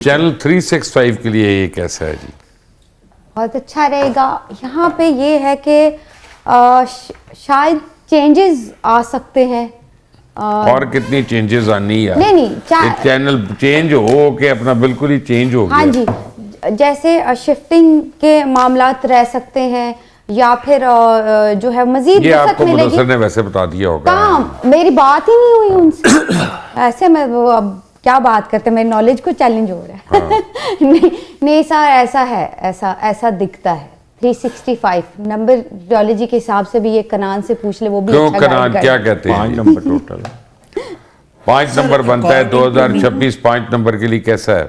Channel 365 के लिए ये कैसा है जी? बहुत अच्छा रहेगा। यहाँ पे ये है कि शायद चेंजेस आ सकते हैं। और कितनी चेंजेस आनी है? नहीं एक चैनल चेंज हो के अपना बिल्कुल ही चेंज हो हाँ गया। जी, जैसे शिफ्टिंग के मामलात रह सकते हैं या फिर जो है मजीद ये वसअत आपको मिलेगी। मुदस्सिर ने वैसे बता दिया होगा। कहाँ मेरी बात ही नहीं हुई उनसे। ऐसे मैं वो अब क्या बात करते, मेरी नॉलेज को चैलेंज हो रहा है। हाँ। नहीं सर, ऐसा है, ऐसा दिखता है। 365 नंबर जियोलॉजी के हिसाब से भी ये कनान से पूछ ले, वो भी क्यों अच्छा कनान क्या कहते हैं? 5 नंबर टोटल 5 नंबर बनता है 2026। 5 नंबर के लिए कैसा है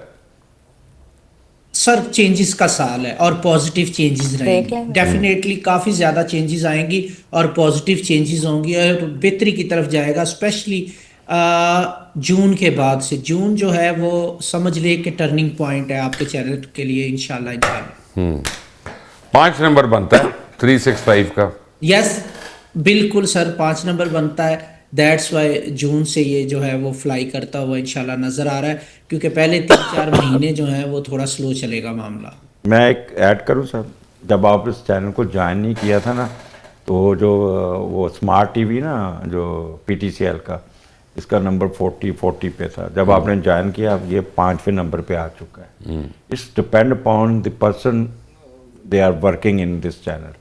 सर? चेंजेस का साल है और पॉजिटिव चेंजेस रहेंगी। डेफिनेटली काफ़ी ज़्यादा चेंजेस आएंगी और पॉजिटिव चेंजेस होंगी और बेहतरी की तरफ जाएगा। स्पेशली जून के बाद से, जून जो है वो समझ ले कि टर्निंग पॉइंट है आपके चैनल के लिए इंशाल्लाह। 5 नंबर बनता है 365 का। यस बिल्कुल सर, 5 नंबर बनता है। दैट्स वाई जून से ये जो है वो फ्लाई करता हुआ इंशाल्लाह नज़र आ रहा है, क्योंकि पहले 3-4 महीने जो है वो थोड़ा स्लो चलेगा मामला। मैं एक ऐड करूं सर, जब आप इस चैनल को ज्वाइन नहीं किया था ना, तो जो वो स्मार्ट टीवी ना जो PTCL का, इसका नंबर 40 पे था। जब आपने ज्वाइन किया, अब ये 5वें नंबर पे आ चुका है। It's depend upon the person they are working in this channel.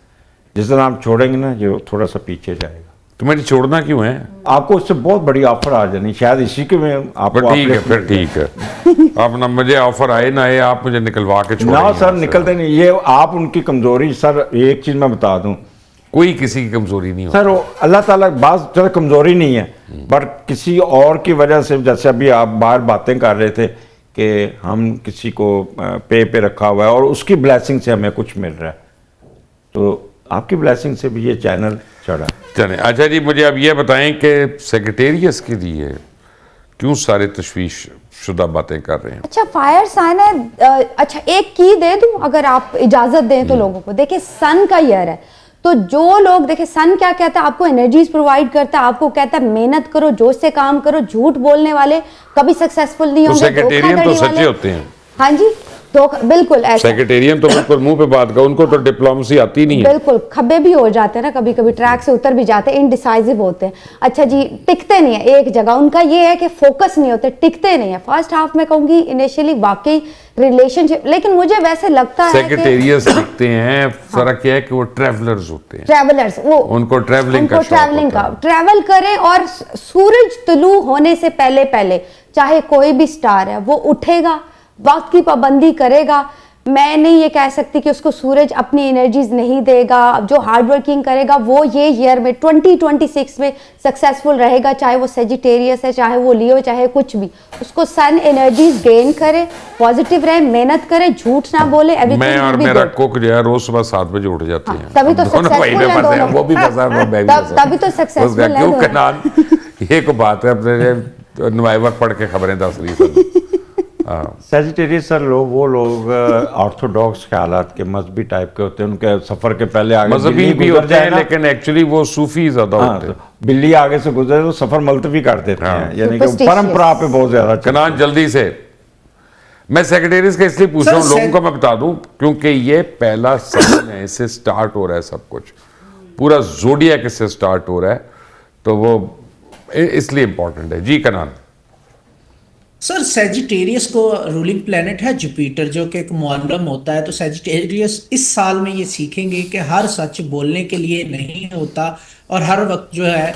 जिस दिन आप छोड़ेंगे ना, ये थोड़ा सा पीछे जाएगा। तो मैंने छोड़ना क्यों है? आपको उससे बहुत बड़ी ऑफर आ जानी, शायद इसी के में आपको। ठीक है, फिर ठीक है। आप ना मुझे ऑफर आए ना आए, आप मुझे निकलवा के छोड़ेंगे ना सर, निकलते नहीं। ये आप उनकी कमजोरी। सर एक चीज मैं बता दूं, कोई किसी की कमजोरी नहीं होती सर। अल्लाह ताला बात चलो कमजोरी नहीं है, बट किसी और की वजह से, जैसे अभी आप बाहर बातें कर रहे थे कि हम किसी को पे रखा हुआ है और उसकी ब्लेसिंग से हमें कुछ मिल रहा है, तो आपकी ब्लेसिंग से भी ये चैनल चढ़ा। चले, अच्छा जी, मुझे अब ये बताएं कि सेक्रेटेरियस के लिए क्यों सारे तशवीश शुदा बातें कर रहे हैं? अच्छा, फायर साइन है। अच्छा, एक की दे दूं अगर आप इजाजत दें तो लोगों को। देखिए सन का ईयर है, तो जो लोग, देखिए सन क्या कहता है, आपको एनर्जीज प्रोवाइड करता है, आपको कहता है मेहनत करो, जोश से काम करो। झूठ बोलने वाले कभी सक्सेसफुल नहीं होंगे। सेक्रेटेरियन तो सच्चे होते हैं। हाँ जी, तो बिल्कुल ऐसा। सेक्रेटेरियन तो बिल्कुल मुंह पे बात का, उनको तो डिप्लोमेसी आती नहीं है। बिल्कुल खब्बे भी हो जाते हैं ना, कभी कभी ट्रैक से उतर भी जाते हैं, इनडिसाइसिव होते हैं। अच्छा जी, टिकते नहीं है एक जगह। उनका ये है कि फोकस नहीं होते, टिकते नहीं है। फर्स्ट हाफ में कहूंगी इनिशियली वाकई रिलेशनशिप, लेकिन मुझे वैसे लगता है सेक्रेटेरियस दिखते हैं। फर्क यह है कि वो ट्रैवलर्स होते हैं। ट्रैवलर्स, वो उनको ट्रैवलिंग का ट्रैवल करें और सूरज तुलू होने से पहले चाहे कोई भी स्टार है वो उठेगा, वक्त की पाबंदी करेगा। मैं नहीं ये कह सकती कि उसको सूरज अपनी एनर्जीज नहीं देगा। जो हार्ड वर्किंग करेगा वो ये ईयर में 2026 में सक्सेसफुल रहेगा, चाहे वो सेजिटेरियस है, चाहे वो लियो, चाहे कुछ भी। उसको सन एनर्जीज गेन करे, पॉजिटिव रहे, मेहनत करे, झूठ ना बोले। मैं और मेरा कुक जो है रोज सुबह 7 बजे उठ जाते हैं। तभी तो सक्सेसफुल है दोनों। वो भी तभी तो सक्सेसफुल है दोनों। ये को बात है, अपने नुमाइवक पढ़ के खबरें दस रही। सेजिटेरियस सर वो लोग ऑर्थोडॉक्स ख्यालात के, मजहबी टाइप के होते हैं। उनके सफर के पहले आगे मजहबी भी होते हैं, लेकिन एक्चुअली वो सूफी ज्यादा होते हैं। तो बिल्ली आगे से गुजरे तो सफर मुलतवी कर देते हैं, यानी कि परंपरा पे बहुत ज्यादा। कनान जल्दी से, मैं सेक्रेटेरियस का इसलिए पूछ रहा हूँ, लोगों को मैं बता दूं, क्योंकि ये पहला साल है, इससे स्टार्ट हो रहा है सब कुछ। पूरा जोडिएक इससे स्टार्ट हो रहा है, तो वो इसलिए इंपॉर्टेंट है। जी कनान सर, सेजिटेरियस को रूलिंग प्लेनेट है जुपिटर, जो कि एक मुअल्लम होता है। तो सेजिटेरियस इस साल में ये सीखेंगे कि हर सच बोलने के लिए नहीं होता और हर वक्त जो है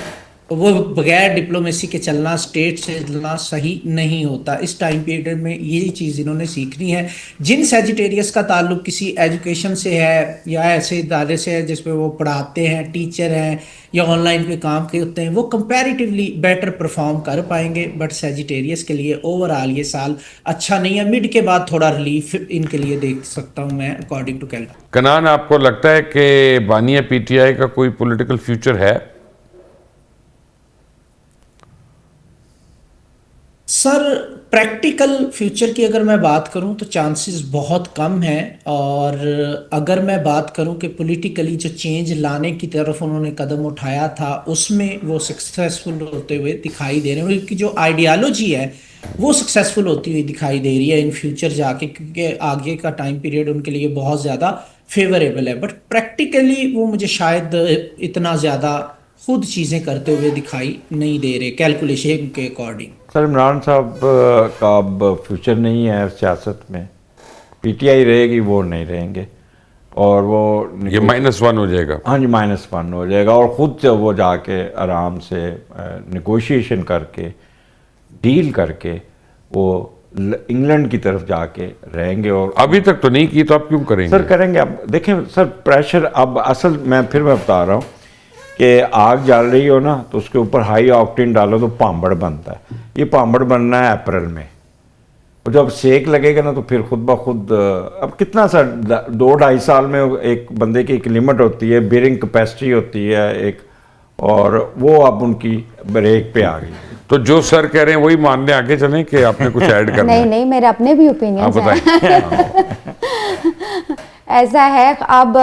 वो बगैर डिप्लोमेसी के चलना, स्टेट से चलना सही नहीं होता। इस टाइम पीरियड में यही चीज़ इन्होंने सीखनी है। जिन सेजिटेरियस का ताल्लुक किसी एजुकेशन से है या ऐसे इदारे से है जिसमें वो पढ़ाते हैं, टीचर हैं या ऑनलाइन पे काम करते हैं, वो कंपैरेटिवली बेटर परफॉर्म कर पाएंगे। बट सेजिटेरियस के लिए ओवरऑल ये साल अच्छा नहीं है। मिड के बाद थोड़ा रिलीफ इनके लिए देख सकता हूँ मैं, अकॉर्डिंग टू कैलेंडर। कनान, आपको लगता है कि बानिया PTI का कोई पॉलिटिकल फ्यूचर है? सर, प्रैक्टिकल फ्यूचर की अगर मैं बात करूं तो चांसेस बहुत कम हैं। और अगर मैं बात करूं कि पॉलिटिकली जो चेंज लाने की तरफ उन्होंने कदम उठाया था, उसमें वो सक्सेसफुल होते हुए दिखाई दे रहे हैं। उनकी जो आइडियालॉजी है वो सक्सेसफुल होती हुई दिखाई दे रही है इन फ्यूचर जाके, क्योंकि आगे का टाइम पीरियड उनके लिए बहुत ज़्यादा फेवरेबल है। बट प्रैक्टिकली वो मुझे शायद इतना ज़्यादा खुद चीज़ें करते हुए दिखाई नहीं दे रहे कैलकुलेशन के अकॉर्डिंग। सर इमरान साहब का अब फ्यूचर नहीं है सियासत में, पीटीआई रहेगी, वो नहीं रहेंगे और वो ये -1 हो जाएगा। हाँ जी -1 हो जाएगा और ख़ुद से वो जाके आराम से नेगोशिएशन करके डील करके वो इंग्लैंड की तरफ जाके रहेंगे। और अभी तक तो नहीं की, तो आप क्यों करेंगे? सर करेंगे। अब देखें सर प्रेशर, अब असल मैं बता रहा हूँ कि आग जल रही हो ना तो उसके ऊपर हाई ऑक्टेन डालो तो पांबड़ बनता है। ये पांबड़ बनना है अप्रैल में, और जब सेक लगेगा ना तो फिर खुद ब खुद अब कितना सर 2-2.5 साल में एक बंदे की एक लिमिट होती है, बियरिंग कैपेसिटी होती है एक, और वो अब उनकी ब्रेक पे आ गई। तो जो सर कह रहे हैं वही मानने आगे चलें कि आपने कुछ ऐड करना नहीं है? नहीं, मेरे अपने भी ओपिनियन आप हैं। बताएं। ऐसा है, अब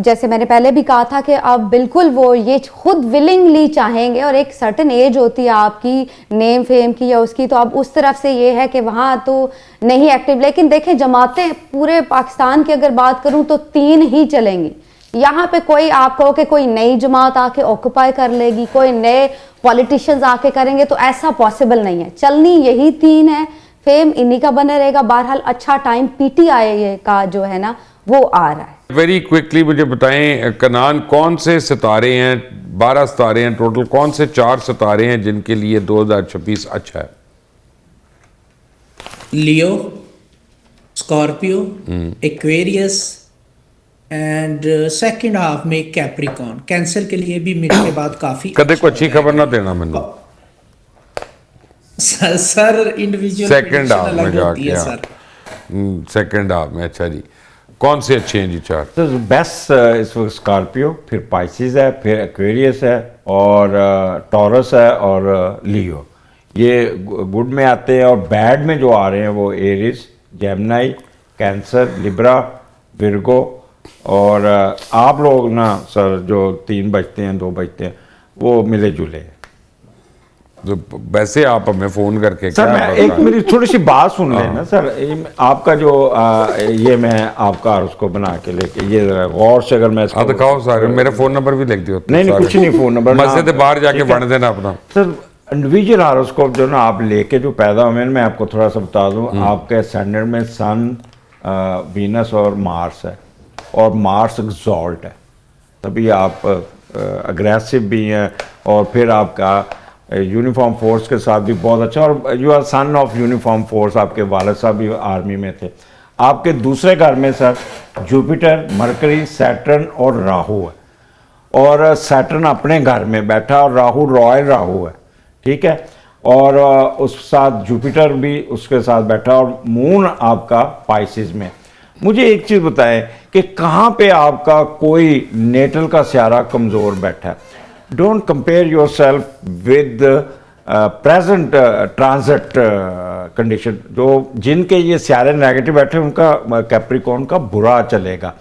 जैसे मैंने पहले भी कहा था कि अब बिल्कुल वो ये खुद विलिंगली चाहेंगे, और एक सर्टेन एज होती है आपकी नेम फेम की या उसकी, तो अब उस तरफ से ये है कि वहाँ तो नहीं एक्टिव। लेकिन देखें जमातें पूरे पाकिस्तान की अगर बात करूँ तो 3 ही चलेंगी। यहाँ पे कोई आप कहो कि कोई नई जमात आके ऑक्यूपाई कर लेगी, कोई नए पॉलिटिशियंस आके करेंगे, तो ऐसा पॉसिबल नहीं है। चलनी यही 3 है, फेम इन्हीं का बने रहेगा। बहरहाल अच्छा टाइम पीटीआई का जो है ना वो आ रहा है। वेरी क्विकली मुझे बताएं कनान, कौन से सितारे हैं? 12 सितारे हैं टोटल, कौन से 4 सितारे हैं जिनके लिए 2026 अच्छा है? Leo, Scorpio, Aquarius and second half में कैप्रिकॉन। कैंसर के लिए भी मिड के बाद काफी कदे को अच्छी खबर ना देना मैंने। सर इंडिविजुअल सेकंड हाफ में अलग होती है जाके सर। सेकंड हाफ में। अच्छा जी, कौन से अच्छे हैं जी 4? तो बेस्ट इस वक्त स्कॉर्पियो, फिर पाइसिस है, फिर एक्वेरियस है, और टॉरस है, और लियो। ये गुड में आते हैं, और बैड में जो आ रहे हैं वो Aries, Gemini, Cancer, Libra, Virgo, और आप लोग ना सर जो 3 बजते हैं 2 बजते हैं वो मिले जुले हैं। तो वैसे आप हमें फोन करके सर क्या मैं बताएं? एक मेरी थोड़ी सी बात सुन लेना सर। आपका जो ये मैं आपका उसको बना के लेके ये गौर से अगर मैं हाँ दिखाओ सारे, मेरा फोन नंबर भी लिख दियो। नहीं नहीं कुछ नहीं, फोन नंबर मस्जिद बाहर जाके बन देना अपना। सर इंडिविजुअल हारोस्कोप जो ना आप लेके जो पैदा हुए, मैं आपको थोड़ा सा बता दूं, आपके असेंडेंट में सन, वीनस और मार्स है, और मार्स एक्सॉल्ट है, तभी आप अग्रेसिव भी हैं, और फिर आपका यूनिफॉर्म फोर्स के साथ भी बहुत अच्छा, और you are son of uniform force, आपके वालिद साहब भी आर्मी में थे। आपके दूसरे घर में सर जुपिटर, मरकरी, सैटर्न और राहु है, और सैटर्न अपने घर में बैठा और राहु रॉयल राहु है, ठीक है, और उस साथ जुपिटर भी उसके साथ बैठा, और मून आपका पाइसिस में। मुझे एक चीज़ बताएं कि कहाँ पे आपका कोई नेटल का सियारा कमज़ोर बैठा है। Don't compare your self with present transit condition. जो जिनके ये सियारे नेगेटिव बैठे उनका कैप्रिकॉर्न का बुरा चलेगा।